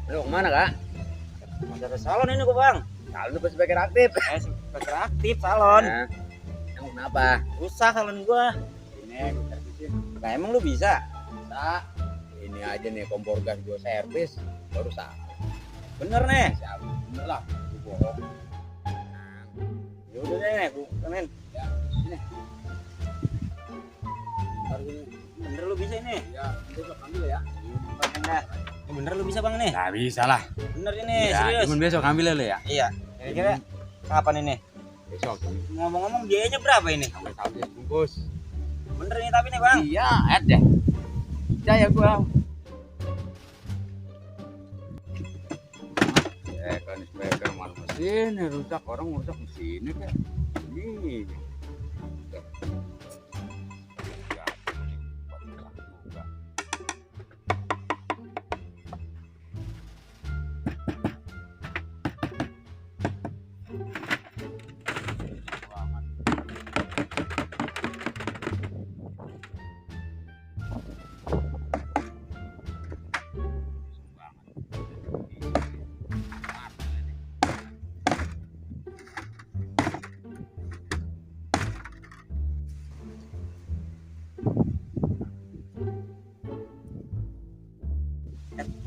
Lu kemana kak? Masih ada salon ini kok bang. Salon itu speaker aktif. Speaker aktif salon. Nah, emang kenapa? Rusak salon gua. Ini gue servisin. Nah emang lu bisa? Bisa. Ini aja nih kompor gas gue servis baru salah. Bener nih. Siapa? Bener lah. Gue bohong. Ya udah deh, gua kanin. Ya, sini. Ntar gini. Bener lu bisa ini. Ya, besok ambil ya. Bener. Ini bener lu bisa bang nih. Nah, bisa lah. Bener ini Ya, serius. cuman besok ambil lo ya. Iya. Kira-kira kapan ini? Besok. Ngomong-ngomong biayanya berapa ini? Sampai 100 bungkus. Bener ini tapi nih bang. Iya, ada. Percaya gua. Kan speaker mal mesin rusak, orang rusak mesinnya kayak ini.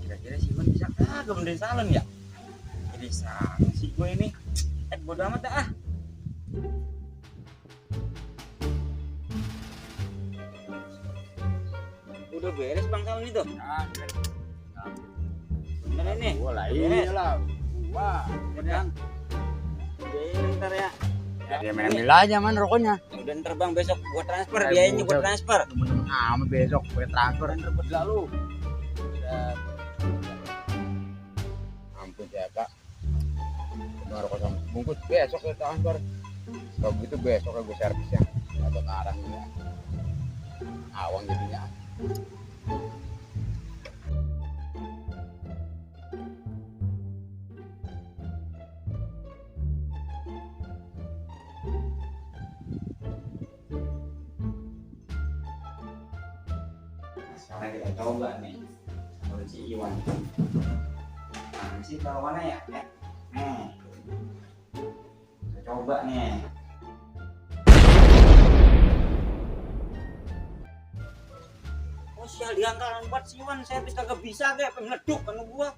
Kira-kira si Iwan bisa kagak benerin salon ya? Jadi salon si gue ini. Bodo amat dah ah. Udah beres bang salon itu? Bener ini? Gua lah Beres. iyalah. Gua Udah. Udah ntar ya. Ya dia main-main aja man rokoknya. Udah ntar bang besok gua transfer biayanya gua transfer. Temen-temen amat besok gue transfer. Ntar buat lalu. Ampun ya kak. Cuma rokok sama bungkus besok gue transfer. Kalau gitu besok gue servisnya. Atau sekarang ya. Awang jadinya. Sekarang kita coba nih sama si Iwan. Nah, sih taruh mana ya? Nih. Kita coba nih. Oh sial diangkalan buat si Iwan servis kagak bisa kayak pengeleduk kan gua.